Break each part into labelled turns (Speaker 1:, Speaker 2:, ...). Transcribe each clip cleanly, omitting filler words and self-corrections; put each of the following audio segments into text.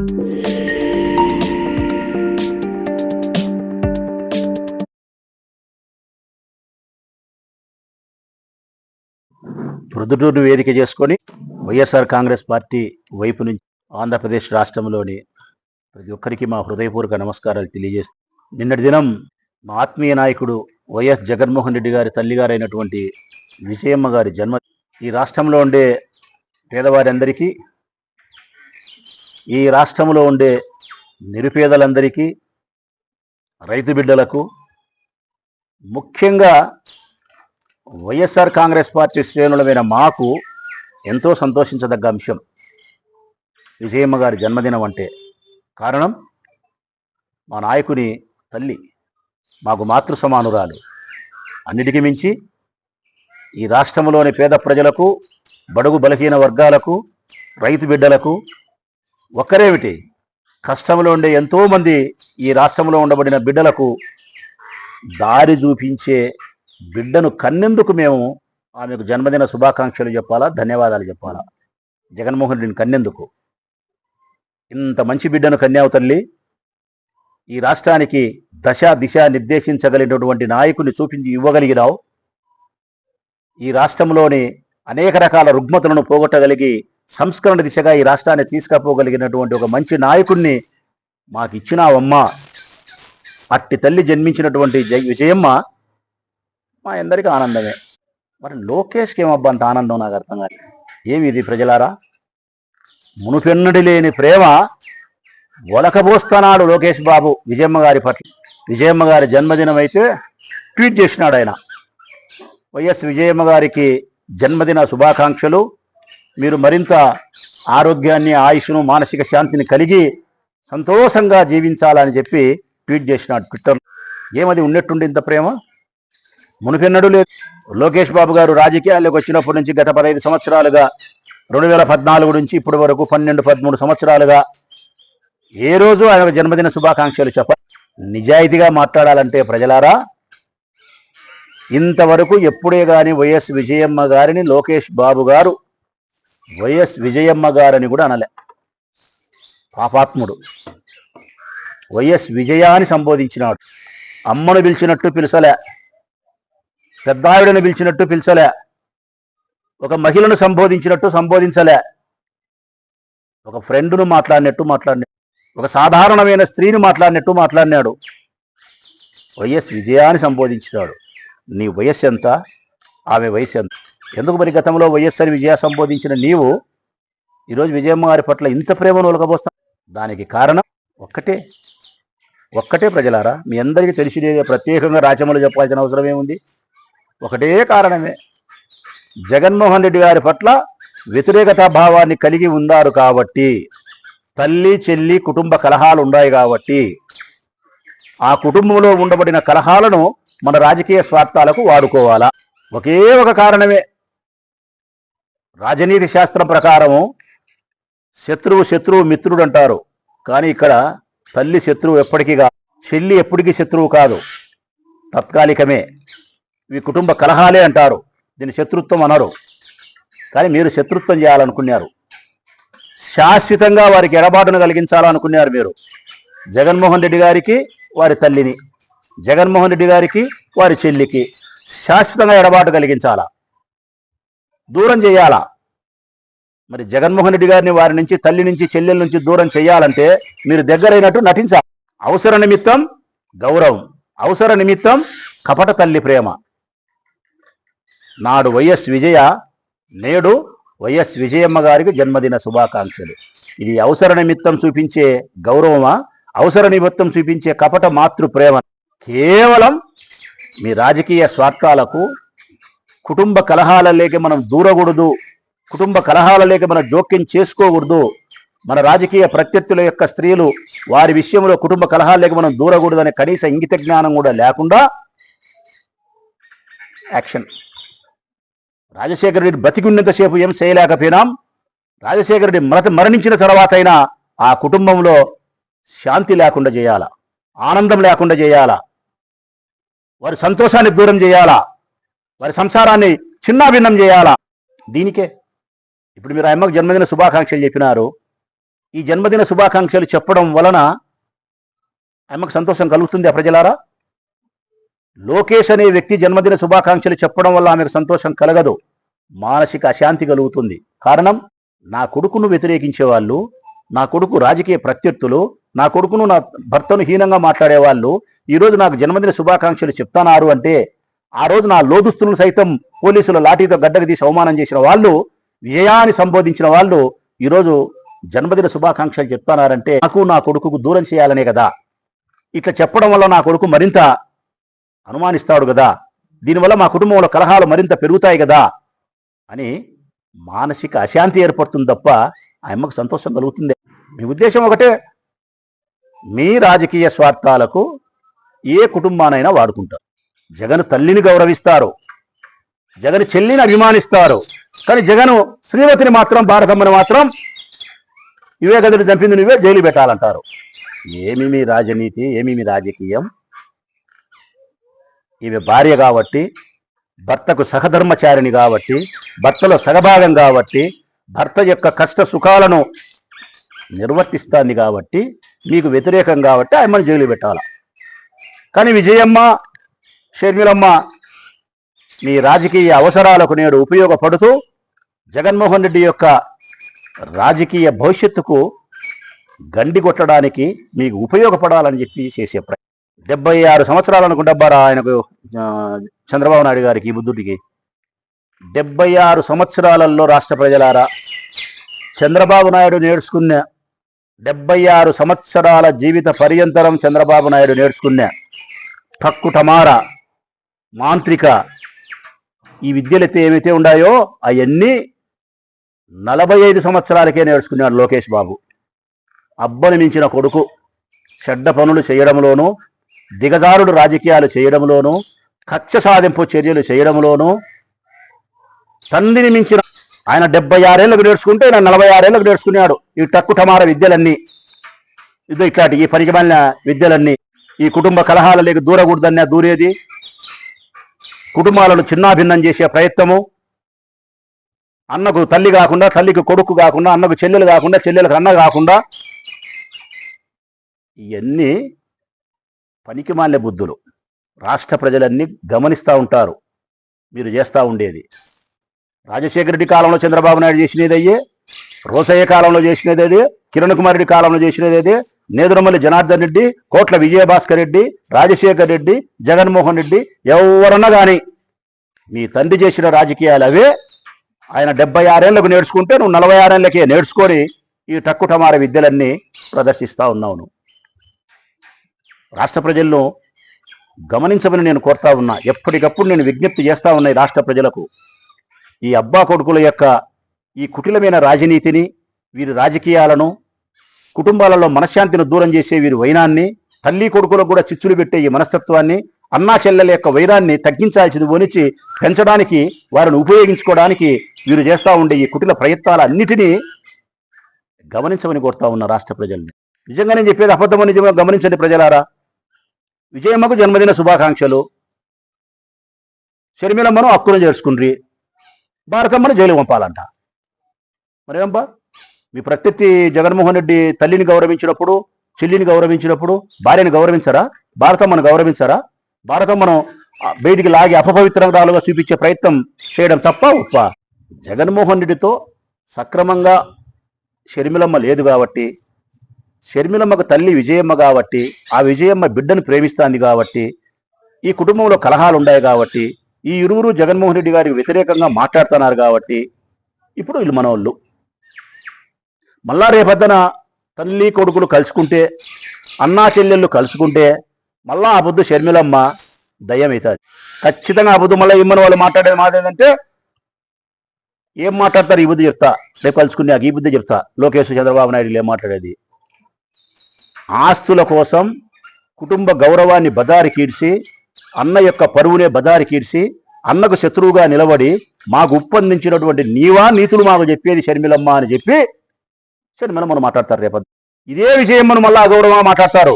Speaker 1: ప్రొద్దుటూరు వేదిక చేసుకొని వైఎస్ఆర్ కాంగ్రెస్ పార్టీ వైపు నుంచి ఆంధ్రప్రదేశ్ రాష్ట్రంలోని ప్రతి ఒక్కరికి మా హృదయపూర్వక నమస్కారాలు తెలియజేస్తాం. నిన్నటి దినం మా ఆత్మీయ నాయకుడు వైఎస్ జగన్మోహన్ రెడ్డి గారి తల్లిగారైనటువంటి విజయమ్మ గారి జన్మ. ఈ రాష్ట్రంలో ఉండే పేదవారందరికీ, ఈ రాష్ట్రంలో ఉండే నిరుపేదలందరికీ, రైతు బిడ్డలకు, ముఖ్యంగా వైఎస్ఆర్ కాంగ్రెస్ పార్టీ శ్రేణులమైన మాకు ఎంతో సంతోషించదగ్గ అంశం విజయమ్మ గారి జన్మదినం అంటే. కారణం, మా నాయకుని తల్లి మాకు మాతృ సమానురాలు. అన్నిటికీ మించి ఈ రాష్ట్రంలోని పేద ప్రజలకు, బడుగు బలహీన వర్గాలకు, రైతు బిడ్డలకు, ఒక్కరేమిటి కష్టంలో ఉండే ఎంతోమంది ఈ రాష్ట్రంలో ఉండబడిన బిడ్డలకు దారి చూపించే బిడ్డను కన్నెందుకు మేము ఆమెకు జన్మదిన శుభాకాంక్షలు చెప్పాలా, ధన్యవాదాలు చెప్పాలా? జగన్మోహన్ రెడ్డిని కన్నెందుకు? ఇంత మంచి బిడ్డను కన్యావు తల్లి, ఈ రాష్ట్రానికి దశ దిశ నిర్దేశించగలిగినటువంటి నాయకుని చూపించి ఇవ్వగలిగినావు. ఈ రాష్ట్రంలోని అనేక రకాల రుగ్మతలను పోగొట్టగలిగి సంస్కరణ దిశగా ఈ రాష్ట్రాన్ని తీసుకుపోగలిగినటువంటి ఒక మంచి నాయకుడిని మాకు ఇచ్చినావమ్మా. అట్టి తల్లి జన్మించినటువంటి విజయమ్మ మా అందరికీ ఆనందమే. మరి లోకేష్కి ఏమబ్బా అంత ఆనందం? నాకు అర్థం కాదు. ఏమి ఇది ప్రజలారా? మునుపెన్నడి లేని ప్రేమ ఒలకబోస్తున్నాడు లోకేష్ బాబు విజయమ్మ గారి పట్ల. విజయమ్మ గారి జన్మదినం అయితే ట్వీట్ చేసినాడు ఆయన, వైఎస్ విజయమ్మ గారికి జన్మదిన శుభాకాంక్షలు, మీరు మరింత ఆరోగ్యాన్ని, ఆయుష్ను, మానసిక శాంతిని కలిగి సంతోషంగా జీవించాలని చెప్పి ట్వీట్ చేసినాడు ట్విట్టర్లో. ఏమది ఉన్నట్టుండి ఇంత ప్రేమ? మునుపెన్నడూ లేదు. లోకేష్ బాబు గారు రాజకీయాల్లోకి వచ్చినప్పటి నుంచి గత 15 సంవత్సరాలుగా, 2014 నుంచి ఇప్పటి వరకు 12-13 సంవత్సరాలుగా ఏ రోజు ఆయన జన్మదిన శుభాకాంక్షలు చెప్పాలి. నిజాయితీగా మాట్లాడాలంటే ప్రజలారా, ఇంతవరకు ఎప్పుడే కానీ వైఎస్ విజయమ్మ గారిని లోకేష్ బాబు గారు వైఎస్ విజయమ్మ గారని కూడా అనలే. పాపాత్ముడు. వైఎస్ విజయాన్ని సంబోధించినాడు. అమ్మను పిలిచినట్టు పిలిచలే, పెద్దాయుడిని పిలిచినట్టు పిలిచలే, ఒక మహిళను సంబోధించినట్టు సంబోధించలే, ఒక ఫ్రెండ్ను మాట్లాడినట్టు మాట్లాడినాడు, ఒక సాధారణమైన స్త్రీని మాట్లాడినట్టు మాట్లాడినాడు. వైఎస్ విజయాన్ని సంబోధించినాడు. నీ వయస్సు ఎంత? ఆమె వయస్సు ఎంత? ఎందుకు మరి గతంలో వైఎస్ అని విజయ సంబోధించిన నీవు ఈరోజు విజయమ్మ గారి పట్ల ఇంత ప్రేమను ఒలకబోస్తావు? దానికి కారణం ఒక్కటే ప్రజలారా, మీ అందరికీ తెలిసిదే. ప్రత్యేకంగా రాచమలు చెప్పాల్సిన అవసరం ఏముంది? ఒకటే కారణమే, జగన్మోహన్ రెడ్డి గారి పట్ల వ్యతిరేకతా భావాన్ని కలిగి ఉన్నారు కాబట్టి, తల్లి చెల్లి కుటుంబ కలహాలు ఉన్నాయి కాబట్టి, ఆ కుటుంబంలో ఉండబడిన కలహాలను మన రాజకీయ స్వార్థాలకు వాడుకోవాలా? ఒకే ఒక కారణమే. రాజనీతి శాస్త్రం ప్రకారము శత్రువు మిత్రుడు అంటారు. కానీ ఇక్కడ తల్లి శత్రువు ఎప్పటికీ కాదు, చెల్లి ఎప్పటికీ శత్రువు కాదు, తాత్కాలికమే. ఇవి కుటుంబ కలహాలే అంటారు, దీన్ని శత్రుత్వం అనరు. కానీ మీరు శత్రుత్వం చేయాలనుకున్నారు, శాశ్వతంగా వారికి ఎడబాటును కలిగించాలనుకున్నారు మీరు. జగన్మోహన్ రెడ్డి గారికి వారి తల్లిని, జగన్మోహన్ రెడ్డి గారికి వారి చెల్లికి శాశ్వతంగా ఎడబాటు కలిగించాలా, దూరం చేయాలా? మరి జగన్మోహన్ రెడ్డి గారిని వారి నుంచి, తల్లి నుంచి, చెల్లెల నుంచి దూరం చేయాలంటే మీరు దగ్గరైనట్టు నటించాలి. అవసర నిమిత్తం గౌరవం, అవసర నిమిత్తం కపట తల్లి ప్రేమ. నాడు వైఎస్ విజయ, నేడు వైఎస్ విజయమ్మ గారికి జన్మదిన శుభాకాంక్షలు. ఇది అవసర నిమిత్తం చూపించే గౌరవమా, అవసర నిమిత్తం చూపించే కపట మాతృ ప్రేమ? కేవలం మీ రాజకీయ స్వార్థాలకు, కుటుంబ కలహాలలోకి మనం దూరకూడదు, కుటుంబ కలహాలలోకి మనం జోక్యం చేసుకోకూడదు, మన రాజకీయ ప్రత్యర్థుల యొక్క స్త్రీలు వారి విషయంలో కుటుంబ కలహాలలోకి మనం దూరకూడదనే కనీస ఇంగిత జ్ఞానం కూడా లేకుండా యాక్షన్. రాజశేఖర రెడ్డి బతికున్నంతసేపు ఏం చేయలేకపోయినాం, రాజశేఖర రెడ్డి మరణించిన తర్వాత అయినా ఆ కుటుంబంలో శాంతి లేకుండా చేయాలా, ఆనందం లేకుండా చేయాలా, వారి సంతోషాన్ని దూరం చేయాలా, వారి సంసారాన్ని చిన్నాభిన్నం చేయాలా? దీనికే ఇప్పుడు మీరు అమ్మకు జన్మదిన శుభాకాంక్షలు చెప్పినారు. ఈ జన్మదిన శుభాకాంక్షలు చెప్పడం వలన ఆమెకు సంతోషం కలుగుతుంది. ప్రజలారా, లోకేష్ అనే వ్యక్తి జన్మదిన శుభాకాంక్షలు చెప్పడం వల్ల ఆమెకు సంతోషం కలగదు, మానసిక అశాంతి కలుగుతుంది. కారణం, నా కొడుకును వ్యతిరేకించే వాళ్ళు, నా కొడుకు రాజకీయ ప్రత్యర్థులు, నా కొడుకును, నా భర్తను హీనంగా మాట్లాడే వాళ్ళు ఈరోజు నాకు జన్మదిన శుభాకాంక్షలు చెప్తానారు అంటే, ఆ రోజు నా లోదుస్తులను సైతం పోలీసుల లాఠీతో గడ్డకు తీసి అవమానం చేసిన వాళ్ళు, విజయాన్ని సంబోధించిన వాళ్ళు ఈరోజు జన్మదిన శుభాకాంక్షలు చెప్తున్నారంటే నాకు నా కొడుకుకు దూరం చేయాలనే కదా. ఇట్లా చెప్పడం వల్ల నా కొడుకు మరింత అనుమానిస్తాడు కదా, దీనివల్ల మా కుటుంబంలో కలహాలు మరింత పెరుగుతాయి కదా అని మానసిక అశాంతి ఏర్పడుతుంది తప్ప ఆ అమ్మకు సంతోషం కలుగుతుంది. మీ ఉద్దేశం ఒకటే, మీ రాజకీయ స్వార్థాలకు ఏ కుటుంబానైనా వాడుకుంటారు. జగన్ తల్లిని గౌరవిస్తారు, జగన్ చెల్లిని అభిమానిస్తారు, కానీ జగన్ శ్రీమతిని మాత్రం, భారతమ్మని మాత్రం ఇవే గదులు చంపింది నువ్వే, జైలు పెట్టాలంటారు. ఏమి మీ రాజనీతి, ఏమి మీ రాజకీయం? ఈమె భార్య కాబట్టి, భర్తకు సహధర్మచారిణి కాబట్టి, భర్తలో సగభాగం కాబట్టి, భర్త యొక్క కష్ట సుఖాలను నిర్వర్తిస్తాంది కాబట్టి, మీకు వ్యతిరేకం కాబట్టి ఆమెను జైలు పెట్టాల. కానీ విజయమ్మ, షర్మిలమ్మ మీ రాజకీయ అవసరాలకు నేడు ఉపయోగపడుతూ జగన్మోహన్ రెడ్డి యొక్క రాజకీయ భవిష్యత్తుకు గండి కొట్టడానికి మీకు ఉపయోగపడాలని చెప్పి చేసే 76 సంవత్సరాలు అనుకుంటారా ఆయనకు, చంద్రబాబు నాయుడు గారికి, ఈ బుద్ధుడికి 76 సంవత్సరాలలో రాష్ట్ర ప్రజలారా, చంద్రబాబు నాయుడు నేర్చుకున్న 76 సంవత్సరాల జీవిత పర్యంతరం చంద్రబాబు నాయుడు నేర్చుకున్న టక్కుటమార, మాంత్రిక ఈ విద్యలైతే ఏమైతే ఉన్నాయో అవన్నీ 45 సంవత్సరాలకే నేర్చుకున్నాడు లోకేష్ బాబు. అబ్బని మించిన కొడుకు, చెడ్డ పనులు చేయడంలోనూ, దిగజారుడు రాజకీయాలు చేయడంలోనూ, కక్ష సాధింపు చర్యలు చేయడంలోనూ తండ్రిని మించిన ఆయన 76 ఏళ్ళకు నేర్చుకుంటే ఆయన 46 ఏళ్ళకు నేర్చుకున్నాడు ఈ టక్కుటమార విద్యలన్నీ. ఇట్లాంటి ఈ పరిగమలిన విద్యలన్నీ. ఈ కుటుంబ కలహాలలోకి దూరకూడదన్నా దూరేది, కుటుంబాలను చిన్నాభిన్నం చేసే ప్రయత్నము, అన్నకు తల్లి కాకుండా, తల్లికి కొడుకు కాకుండా, అన్నకు చెల్లెలు కాకుండా, చెల్లెలకు అన్న కాకుండా, ఇవన్నీ పనికిమాలిన బుద్ధులు. రాష్ట్ర ప్రజలన్నీ గమనిస్తూ ఉంటారు మీరు చేస్తూ ఉండేది. రాజశేఖర రెడ్డి కాలంలో చంద్రబాబు నాయుడు చేసినది అయ్యే, రోసయ్య కాలంలో చేసినది అదే, కిరణ్ కుమార్ రెడ్డి కాలంలో చేసినది అదే, నేదురమల్లి జనార్దన్ రెడ్డి, కోట్ల విజయభాస్కర్ రెడ్డి, రాజశేఖర్ రెడ్డి, జగన్మోహన్ రెడ్డి, ఎవరన్నా కానీ మీ తండ్రి చేసిన రాజకీయాలు అవే. ఆయన 76 ఏళ్లకు నేర్చుకుంటే నువ్వు 46 ఏళ్ళకే నేర్చుకొని ఈ టక్కుటమార విద్యలన్నీ ప్రదర్శిస్తూ ఉన్నావు. రాష్ట్ర ప్రజలను గమనించమని నేను కోరుతా ఉన్నా. ఎప్పటికప్పుడు నేను విజ్ఞప్తి చేస్తూ ఉన్నాయి రాష్ట్ర ప్రజలకు. ఈ అబ్బా కొడుకుల యొక్క ఈ కుటిలమైన రాజనీతిని, వీరి రాజకీయాలను, కుటుంబాలలో మనశ్శాంతిని దూరం చేసే వీరి వైనాన్ని, తల్లి కొడుకులకు కూడా చిచ్చులు పెట్టే ఈ మనస్తత్వాన్ని, అన్నా చెల్లెల యొక్క వైరాన్ని తగ్గించాల్సింది పోనిచ్చి పెంచడానికి, వారిని ఉపయోగించుకోవడానికి వీరు చేస్తూ ఉండే ఈ కుటిల ప్రయత్నాలన్నిటినీ గమనించమని కోరుతా ఉన్న రాష్ట్ర ప్రజల్ని. నిజంగా నేను చెప్పేది అబద్ధమని నిజంగా గమనించండి ప్రజలారా. విజయమ్మకు జన్మదిన శుభాకాంక్షలు. షర్మిలమ్మను హక్కును చేర్చుకుండ్రి, భారతమ్మను జైలు పంపాలంట. మరేంబా, మీ ప్రత్యర్థి జగన్మోహన్ రెడ్డి తల్లిని గౌరవించినప్పుడు, చెల్లిని గౌరవించినప్పుడు భార్యని గౌరవించరా? భారతమ్మను గౌరవించరా? భారతమ్మను బయటికి లాగి అపవిత్రంగాలుగా చూపించే ప్రయత్నం చేయడం తప్ప ఉప్ప? జగన్మోహన్ రెడ్డితో సక్రమంగా షర్మిలమ్మ లేదు కాబట్టి, షర్మిలమ్మకు తల్లి విజయమ్మ కాబట్టి, ఆ విజయమ్మ బిడ్డను ప్రేమిస్తాంది కాబట్టి, ఈ కుటుంబంలో కలహాలు ఉన్నాయి కాబట్టి, ఈ ఇరువురు జగన్మోహన్ రెడ్డి గారికి వ్యతిరేకంగా మాట్లాడుతున్నారు కాబట్టి ఇప్పుడు వీళ్ళు మనోళ్ళు. మళ్ళా రేపొద్దున తల్లి కొడుకులు కలుసుకుంటే, అన్నా చెల్లెళ్ళు కలుసుకుంటే మళ్ళా ఆ బుద్ధు షర్మిలమ్మ దయ్యమవుతుంది ఖచ్చితంగా. ఆ బుద్ధు మళ్ళీ ఇమ్మని వాళ్ళు మాట్లాడేది మాట ఏంటంటే, ఏం మాట్లాడతారు ఈ బుద్ధి చెప్తా, రేపు కలుసుకున్నాక ఈ బుద్ధి చెప్తా. లోకేష్, చంద్రబాబు నాయుడు ఏం మాట్లాడేది? ఆస్తుల కోసం కుటుంబ గౌరవాన్ని బజారు కీడ్చి, అన్న యొక్క పరువునే బజారు కీడ్చి, అన్నకు శత్రువుగా నిలబడి మాకు ఉప్పందించినటువంటి నీవా నీతులు మాకు చెప్పేది షర్మిలమ్మ అని చెప్పి షర్మిలమ్మను మాట్లాడతారు. రేపొద్దు ఇదే విజయమ్మను మళ్ళా అగౌరవంగా మాట్లాడతారు.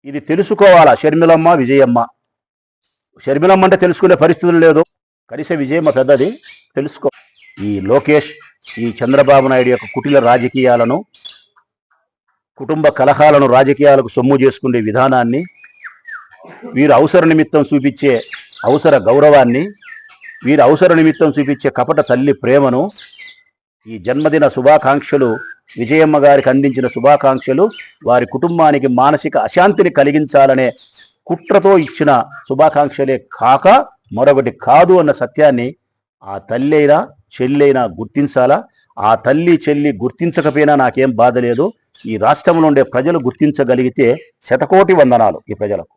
Speaker 1: ఇది తెలుసుకోవాలా షర్మిలమ్మ, విజయమ్మ. షర్మిలమ్మ అంటే తెలుసుకునే పరిస్థితులు లేదు, కనీసం విజయమ్మ పెద్దది తెలుసుకో. ఈ లోకేష్, ఈ చంద్రబాబు నాయుడు యొక్క కుటిల రాజకీయాలను, కుటుంబ కలహాలను రాజకీయాలకు సొమ్ము చేసుకునే విధానాన్ని, వీరు అవసర నిమిత్తం చూపించే అవసర గౌరవాన్ని, వీరు అవసర నిమిత్తం చూపించే కపట తల్లి ప్రేమను, ఈ జన్మదిన శుభాకాంక్షలు, విజయమ్మ గారికి అందించిన శుభాకాంక్షలు వారి కుటుంబానికి మానసిక అశాంతిని కలిగించాలనే కుట్రతో ఇచ్చిన శుభాకాంక్షలే కాక మరొకటి కాదు అన్న సత్యాన్ని ఆ తల్లి అయినా చెల్లి అయినా గుర్తించాలా. ఆ తల్లి చెల్లి గుర్తించకపోయినా నాకేం బాధ లేదు. ఈ రాష్ట్రంలో ఉండే ప్రజలు గుర్తించగలిగితే శతకోటి వందనాలు ఈ ప్రజలకు.